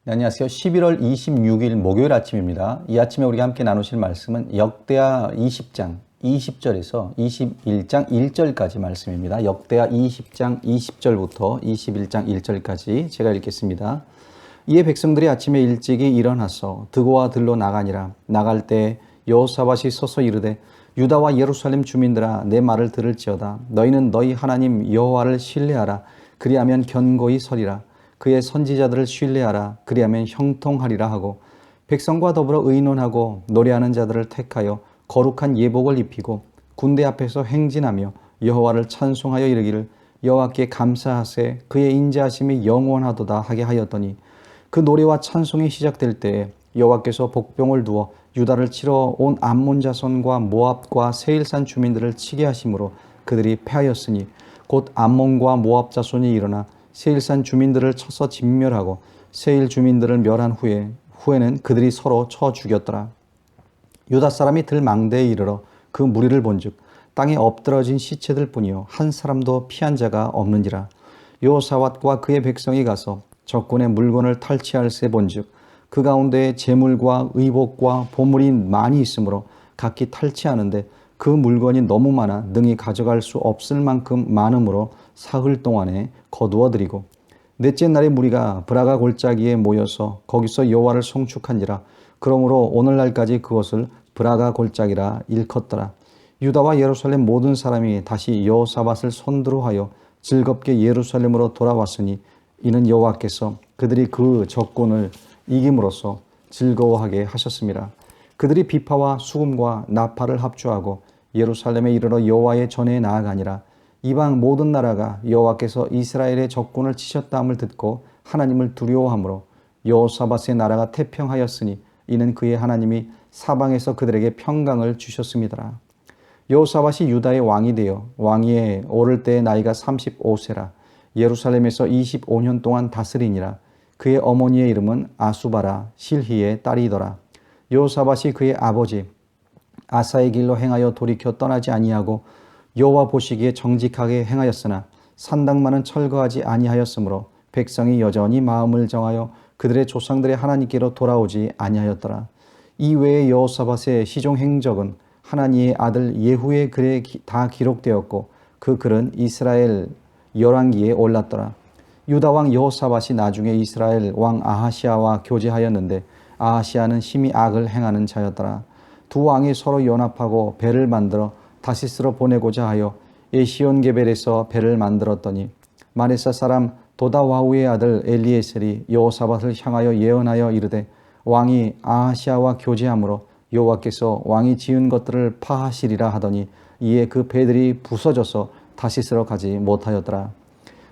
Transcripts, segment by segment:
네, 안녕하세요. 11월 26일 목요일 아침입니다. 이 아침에 우리가 함께 나누실 말씀은 역대하 20장 20절에서 21장 1절까지 말씀입니다. 역대하 20장 20절부터 21장 1절까지 제가 읽겠습니다. 이에 백성들이 아침에 일찍이 일어나서 드고와 들로 나가니라. 나갈 때 여호사밧이 서서 이르되 유다와 예루살렘 주민들아 내 말을 들을지어다. 너희는 너희 하나님 여호와를 신뢰하라. 그리하면 견고히 서리라. 그의 선지자들을 신뢰하라. 그리하면 형통하리라 하고 백성과 더불어 의논하고 노래하는 자들을 택하여 거룩한 예복을 입히고 군대 앞에서 행진하며 여호와를 찬송하여 이르기를 여호와께 감사하세 그의 인자하심이 영원하도다 하게 하였더니 그 노래와 찬송이 시작될 때에 여호와께서 복병을 두어 유다를 치러 온 암몬 자손과 모압과 세일산 주민들을 치게 하심으로 그들이 패하였으니 곧 암몬과 모압 자손이 일어나 세일산 주민들을 쳐서 진멸하고 세일 주민들을 멸한 후에는 그들이 서로 쳐 죽였더라. 유다 사람이 들망대에 이르러 그 무리를 본즉 땅에 엎드러진 시체들 뿐이요 한 사람도 피한 자가 없는지라. 여호사밧과 그의 백성이 가서 적군의 물건을 탈취할세 본즉 그 가운데에 재물과 의복과 보물이 많이 있으므로 각기 탈취하는데 그 물건이 너무 많아 능히 가져갈 수 없을 만큼 많으므로 사흘 동안에 거두어들이고 넷째 날에 무리가 브라가 골짜기에 모여서 거기서 여호와를 송축한지라. 그러므로 오늘날까지 그것을 브라가 골짜기라 일컫더라. 유다와 예루살렘 모든 사람이 다시 여호사밧을 손들어 하여 즐겁게 예루살렘으로 돌아왔으니 이는 여호와께서 그들이 그 적군을 이김으로써 즐거워하게 하셨습니다. 그들이 비파와 수금과 나팔을 합주하고 예루살렘에 이르러 여호와의 전에 나아가니라. 이방 모든 나라가 여호와께서 이스라엘의 적군을 치셨다함을 듣고 하나님을 두려워하므로 여호사밧의 나라가 태평하였으니 이는 그의 하나님이 사방에서 그들에게 평강을 주셨음이더라. 여호사밧이 유다의 왕이 되어 왕위에 오를 때의 나이가 35세라. 예루살렘에서 25년 동안 다스리니라. 그의 어머니의 이름은 아수바라 실히의 딸이더라. 여호사밧이 그의 아버지 아사의 길로 행하여 돌이켜 떠나지 아니하고 여호와 보시기에 정직하게 행하였으나 산당만은 철거하지 아니하였으므로 백성이 여전히 마음을 정하여 그들의 조상들의 하나님께로 돌아오지 아니하였더라. 이 외에 여호사밧의 시종 행적은 하나니의 아들 예후의 글에 다 기록되었고 그 글은 이스라엘 열왕기에 올랐더라. 유다 왕 여호사밧이 나중에 이스라엘 왕 아하시아와 교제하였는데 아하시아는 심히 악을 행하는 자였더라. 두 왕이 서로 연합하고 배를 만들어 다시스로 보내고자 하여 에시온게벨에서 배를 만들었더니 마레사 사람 도다와우의 아들 엘리에셀이 여호사밧을 향하여 예언하여 이르되 왕이 아하시아와 교제하므로 여호와께서 왕이 지은 것들을 파하시리라 하더니 이에 그 배들이 부서져서 다시스로 가지 못하였더라.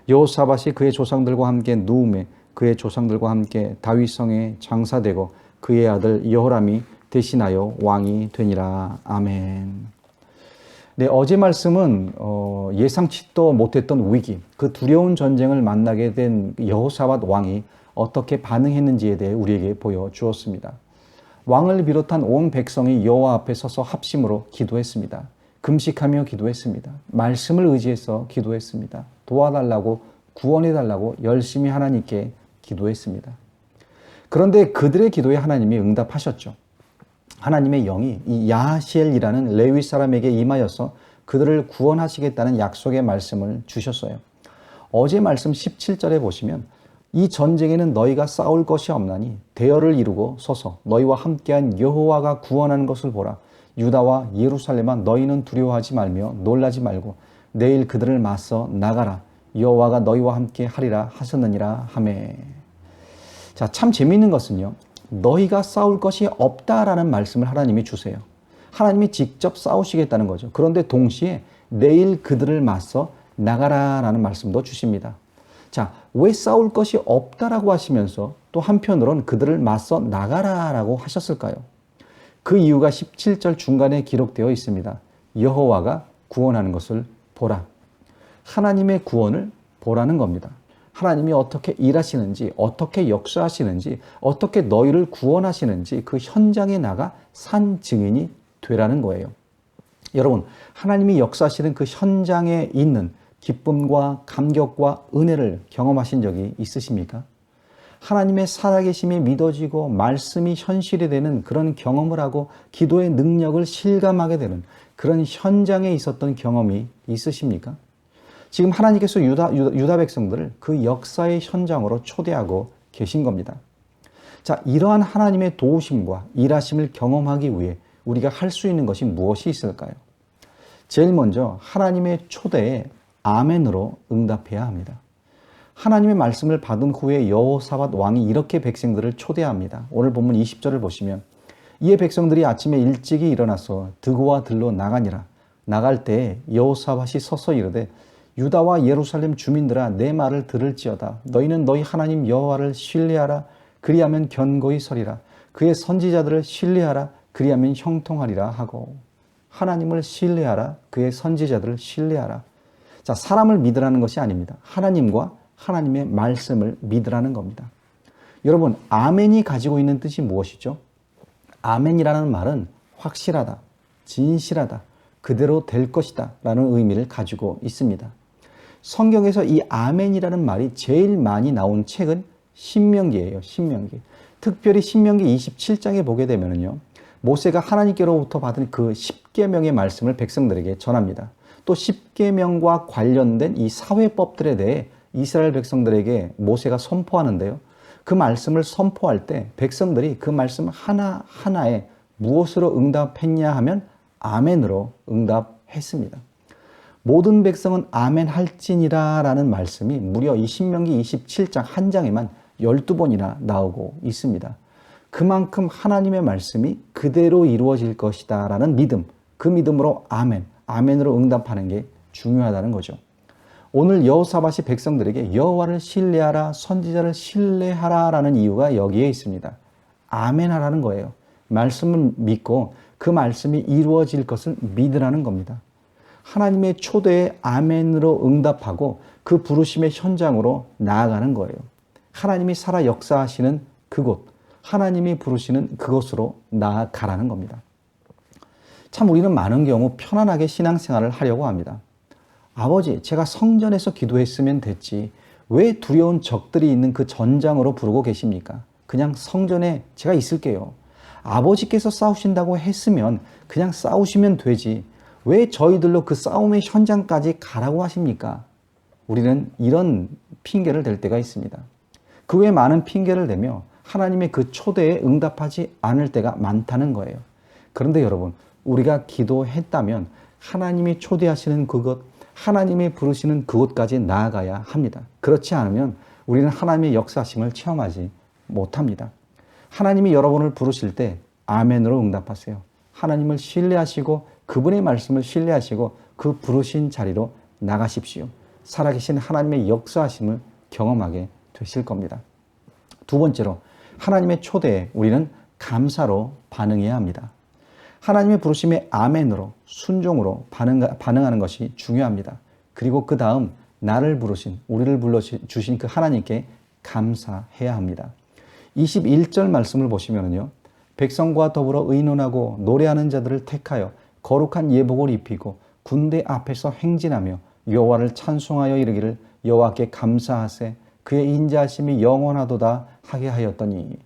여호사밧이 그의 조상들과 함께 누움에 그의 조상들과 함께 다윗성에 장사되고 그의 아들 여호람이 대신하여 왕이 되니라. 아멘. 네, 어제 말씀은 예상치도 못했던 위기, 그 두려운 전쟁을 만나게 된 여호사밧 왕이 어떻게 반응했는지에 대해 우리에게 보여주었습니다. 왕을 비롯한 온 백성이 여호와 앞에 서서 합심으로 기도했습니다. 금식하며 기도했습니다. 말씀을 의지해서 기도했습니다. 도와달라고 구원해달라고 열심히 하나님께 기도했습니다. 그런데 그들의 기도에 하나님이 응답하셨죠. 하나님의 영이 이 야하시엘이라는 레위 사람에게 임하여서 그들을 구원하시겠다는 약속의 말씀을 주셨어요. 어제 말씀 17절에 보시면 이 전쟁에는 너희가 싸울 것이 없나니 대열을 이루고 서서 너희와 함께한 여호와가 구원하는 것을 보라. 유다와 예루살렘아 너희는 두려워하지 말며 놀라지 말고 내일 그들을 맞서 나가라. 여호와가 너희와 함께 하리라 하셨느니라 하매. 자, 참 재미있는 것은요. 너희가 싸울 것이 없다라는 말씀을 하나님이 주세요. 하나님이 직접 싸우시겠다는 거죠. 그런데 동시에 내일 그들을 맞서 나가라라는 말씀도 주십니다. 자, 왜 싸울 것이 없다라고 하시면서 또 한편으로는 그들을 맞서 나가라라고 하셨을까요? 그 이유가 17절 중간에 기록되어 있습니다. 여호와가 구원하는 것을 보라. 하나님의 구원을 보라는 겁니다. 하나님이 어떻게 일하시는지, 어떻게 역사하시는지, 어떻게 너희를 구원하시는지 그 현장에 나가 산 증인이 되라는 거예요. 여러분, 하나님이 역사하시는 그 현장에 있는 기쁨과 감격과 은혜를 경험하신 적이 있으십니까? 하나님의 살아계심이 믿어지고 말씀이 현실이 되는 그런 경험을 하고 기도의 능력을 실감하게 되는 그런 현장에 있었던 경험이 있으십니까? 지금 하나님께서 유다 백성들을 그 역사의 현장으로 초대하고 계신 겁니다. 자, 이러한 하나님의 도우심과 일하심을 경험하기 위해 우리가 할 수 있는 것이 무엇이 있을까요? 제일 먼저 하나님의 초대에 아멘으로 응답해야 합니다. 하나님의 말씀을 받은 후에 여호사밧 왕이 이렇게 백성들을 초대합니다. 오늘 본문 20절을 보시면 이에 백성들이 아침에 일찍이 일어나서 드고와 들로 나가니라. 나갈 때에 여호사밧이 서서 이르되 유다와 예루살렘 주민들아 내 말을 들을지어다. 너희는 너희 하나님 여호와를 신뢰하라. 그리하면 견고히 서리라. 그의 선지자들을 신뢰하라. 그리하면 형통하리라 하고. 하나님을 신뢰하라. 그의 선지자들을 신뢰하라. 자, 사람을 믿으라는 것이 아닙니다. 하나님과 하나님의 말씀을 믿으라는 겁니다. 여러분, 아멘이 가지고 있는 뜻이 무엇이죠? 아멘이라는 말은 확실하다, 진실하다, 그대로 될 것이다 라는 의미를 가지고 있습니다. 성경에서 이 아멘이라는 말이 제일 많이 나온 책은 신명기예요. 신명기. 특별히 신명기 27장에 보게 되면요, 모세가 하나님께로부터 받은 그 10계명의 말씀을 백성들에게 전합니다. 또 10계명과 관련된 이 사회법들에 대해 이스라엘 백성들에게 모세가 선포하는데요. 그 말씀을 선포할 때 백성들이 그 말씀 하나하나에 무엇으로 응답했냐 하면 아멘으로 응답했습니다. 모든 백성은 아멘 할지니라 라는 말씀이 무려 이 신명기 27장 한 장에만 12번이나 나오고 있습니다. 그만큼 하나님의 말씀이 그대로 이루어질 것이다 라는 믿음, 그 믿음으로 아멘으로 응답하는 게 중요하다는 거죠. 오늘 여호사밧이 백성들에게 여호와를 신뢰하라, 선지자를 신뢰하라 라는 이유가 여기에 있습니다. 아멘하라는 거예요. 말씀을 믿고 그 말씀이 이루어질 것을 믿으라는 겁니다. 하나님의 초대에 아멘으로 응답하고 그 부르심의 현장으로 나아가는 거예요. 하나님이 살아 역사하시는 그곳, 하나님이 부르시는 그곳으로 나아가라는 겁니다. 참 우리는 많은 경우 편안하게 신앙생활을 하려고 합니다. 아버지, 제가 성전에서 기도했으면 됐지. 왜 두려운 적들이 있는 그 전장으로 부르고 계십니까? 그냥 성전에 제가 있을게요. 아버지께서 싸우신다고 했으면 그냥 싸우시면 되지. 왜 저희들로 그 싸움의 현장까지 가라고 하십니까? 우리는 이런 핑계를 댈 때가 있습니다. 그 외에 많은 핑계를 대며 하나님의 그 초대에 응답하지 않을 때가 많다는 거예요. 그런데 여러분, 우리가 기도했다면 하나님이 초대하시는 그것, 하나님이 부르시는 그곳까지 나아가야 합니다. 그렇지 않으면 우리는 하나님의 역사심을 체험하지 못합니다. 하나님이 여러분을 부르실 때 아멘으로 응답하세요. 하나님을 신뢰하시고 그분의 말씀을 신뢰하시고 그 부르신 자리로 나가십시오. 살아계신 하나님의 역사하심을 경험하게 되실 겁니다. 두 번째로, 하나님의 초대에 우리는 감사로 반응해야 합니다. 하나님의 부르심에 아멘으로, 순종으로 반응하는 것이 중요합니다. 그리고 그 다음 나를 부르신, 우리를 불러주신 그 하나님께 감사해야 합니다. 21절 말씀을 보시면요, 백성과 더불어 의논하고 노래하는 자들을 택하여 거룩한 예복을 입히고 군대 앞에서 행진하며 여호와를 찬송하여 이르기를 여호와께 감사하세 그의 인자하심이 영원하도다 하게 하였더니.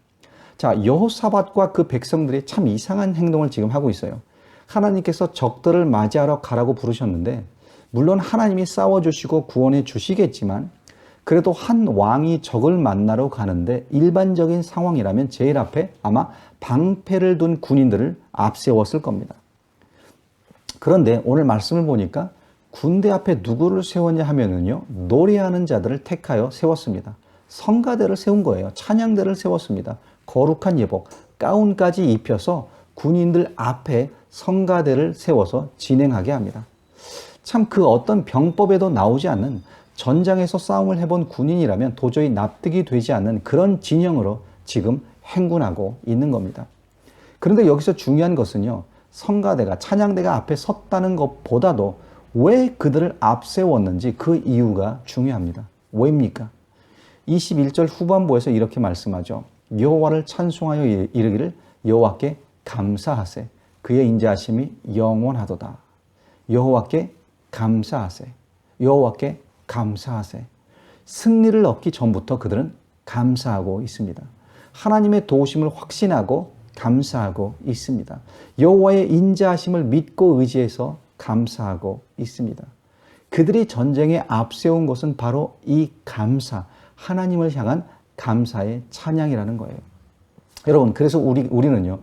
자, 여호사밧과 그 백성들이 참 이상한 행동을 지금 하고 있어요. 하나님께서 적들을 맞이하러 가라고 부르셨는데 물론 하나님이 싸워주시고 구원해 주시겠지만 그래도 한 왕이 적을 만나러 가는데 일반적인 상황이라면 제일 앞에 아마 방패를 둔 군인들을 앞세웠을 겁니다. 그런데 오늘 말씀을 보니까 군대 앞에 누구를 세웠냐 하면은요, 노래하는 자들을 택하여 세웠습니다. 성가대를 세운 거예요. 찬양대를 세웠습니다. 거룩한 예복, 가운까지 입혀서 군인들 앞에 성가대를 세워서 진행하게 합니다. 참 그 어떤 병법에도 나오지 않는, 전장에서 싸움을 해본 군인이라면 도저히 납득이 되지 않는 그런 진영으로 지금 행군하고 있는 겁니다. 그런데 여기서 중요한 것은요, 성가대가, 찬양대가 앞에 섰다는 것보다도 왜 그들을 앞세웠는지 그 이유가 중요합니다. 왜입니까? 21절 후반부에서 이렇게 말씀하죠. 여호와를 찬송하여 이르기를 여호와께 감사하세 그의 인자하심이 영원하도다. 여호와께 감사하세. 여호와께 감사하세. 승리를 얻기 전부터 그들은 감사하고 있습니다. 하나님의 도우심을 확신하고 감사하고 있습니다. 여호와의 인자하심을 믿고 의지해서 감사하고 있습니다. 그들이 전쟁에 앞세운 것은 바로 이 감사, 하나님을 향한 감사의 찬양이라는 거예요. 여러분, 그래서 우리는요,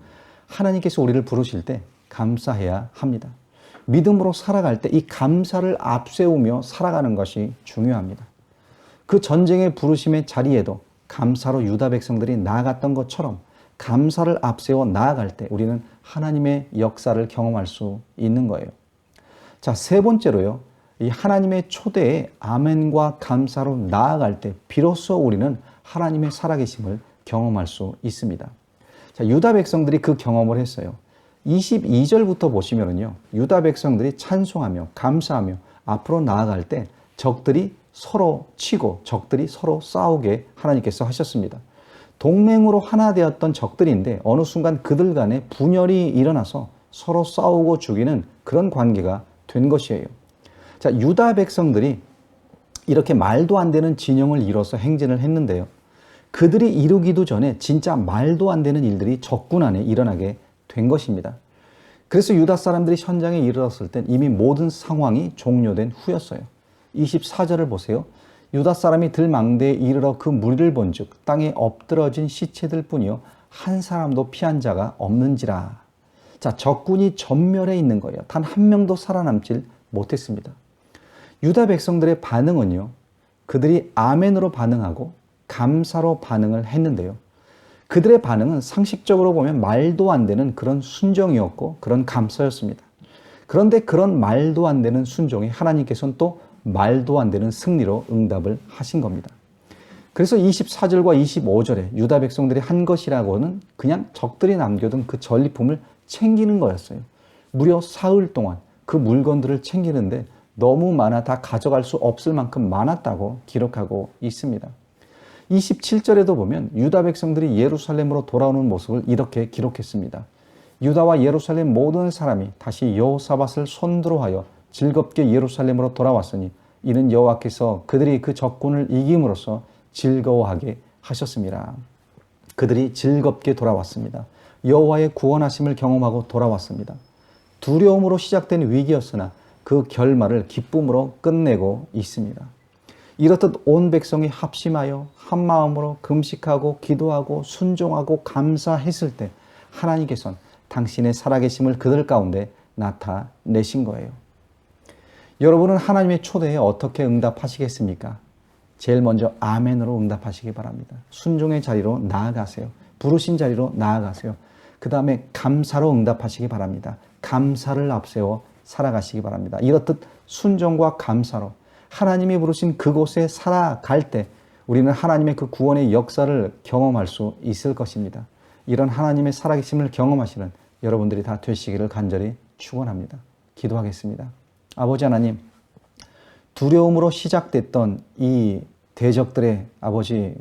하나님께서 우리를 부르실 때 감사해야 합니다. 믿음으로 살아갈 때 이 감사를 앞세우며 살아가는 것이 중요합니다. 그 전쟁의 부르심의 자리에도 감사로 유다 백성들이 나아갔던 것처럼 감사를 앞세워 나아갈 때 우리는 하나님의 역사를 경험할 수 있는 거예요. 자, 세 번째로요, 이 하나님의 초대에 아멘과 감사로 나아갈 때 비로소 우리는 하나님의 살아계심을 경험할 수 있습니다. 자, 유다 백성들이 그 경험을 했어요. 22절부터 보시면은요, 유다 백성들이 찬송하며 감사하며 앞으로 나아갈 때 적들이 서로 치고 적들이 서로 싸우게 하나님께서 하셨습니다. 동맹으로 하나 되었던 적들인데 어느 순간 그들 간에 분열이 일어나서 서로 싸우고 죽이는 그런 관계가 된 것이에요. 자, 유다 백성들이 이렇게 말도 안 되는 진영을 이뤄서 행진을 했는데요. 그들이 이루기도 전에 진짜 말도 안 되는 일들이 적군 안에 일어나게 된 것입니다. 그래서 유다 사람들이 현장에 이르렀을 땐 이미 모든 상황이 종료된 후였어요. 24절을 보세요. 유다 사람이 들망대에 이르러 그 무리를 본즉 땅에 엎드러진 시체들 뿐이요 한 사람도 피한 자가 없는지라. 자, 적군이 전멸해 있는 거예요. 단 한 명도 살아남질 못했습니다. 유다 백성들의 반응은요, 그들이 아멘으로 반응하고 감사로 반응을 했는데요. 그들의 반응은 상식적으로 보면 말도 안 되는 그런 순종이었고 그런 감사였습니다. 그런데 그런 말도 안 되는 순종에 하나님께서는 또 말도 안 되는 승리로 응답을 하신 겁니다. 그래서 24절과 25절에 유다 백성들이 한 것이라고는 그냥 적들이 남겨둔 그 전리품을 챙기는 거였어요. 무려 사흘 동안 그 물건들을 챙기는데 너무 많아 다 가져갈 수 없을 만큼 많았다고 기록하고 있습니다. 27절에도 보면 유다 백성들이 예루살렘으로 돌아오는 모습을 이렇게 기록했습니다. 유다와 예루살렘 모든 사람이 다시 여호사밧을 손들어하여 즐겁게 예루살렘으로 돌아왔으니 이는 여호와께서 그들이 그 적군을 이김으로써 즐거워하게 하셨습니다. 그들이 즐겁게 돌아왔습니다. 여호와의 구원하심을 경험하고 돌아왔습니다. 두려움으로 시작된 위기였으나 그 결말을 기쁨으로 끝내고 있습니다. 이렇듯 온 백성이 합심하여 한 마음으로 금식하고 기도하고 순종하고 감사했을 때 하나님께서는 당신의 살아계심을 그들 가운데 나타내신 거예요. 여러분은 하나님의 초대에 어떻게 응답하시겠습니까? 제일 먼저 아멘으로 응답하시기 바랍니다. 순종의 자리로 나아가세요. 부르신 자리로 나아가세요. 그 다음에 감사로 응답하시기 바랍니다. 감사를 앞세워 살아가시기 바랍니다. 이렇듯 순종과 감사로 하나님이 부르신 그곳에 살아갈 때 우리는 하나님의 그 구원의 역사를 경험할 수 있을 것입니다. 이런 하나님의 살아계심을 경험하시는 여러분들이 다 되시기를 간절히 축원합니다. 기도하겠습니다. 아버지 하나님, 두려움으로 시작됐던 이 대적들의 아버지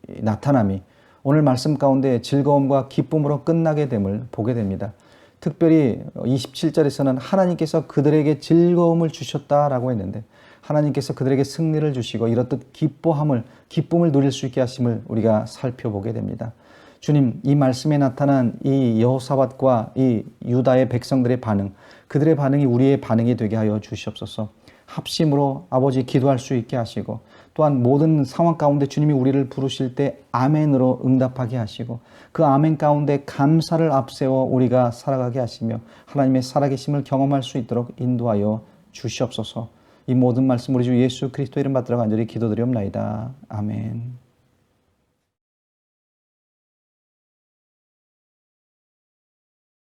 나타남이 오늘 말씀 가운데 즐거움과 기쁨으로 끝나게 됨을 보게 됩니다. 특별히 27절에서는 하나님께서 그들에게 즐거움을 주셨다라고 했는데 하나님께서 그들에게 승리를 주시고 이렇듯 기쁨을 누릴 수 있게 하심을 우리가 살펴보게 됩니다. 주님, 이 말씀에 나타난 이 여호사밧과 이 유다의 백성들의 반응, 그들의 반응이 우리의 반응이 되게 하여 주시옵소서. 합심으로 아버지 기도할 수 있게 하시고 또한 모든 상황 가운데 주님이 우리를 부르실 때 아멘으로 응답하게 하시고 그 아멘 가운데 감사를 앞세워 우리가 살아가게 하시며 하나님의 살아계심을 경험할 수 있도록 인도하여 주시옵소서. 이 모든 말씀 우리 주 예수 그리스도 이름 받들어 간절히 기도드리옵나이다. 아멘.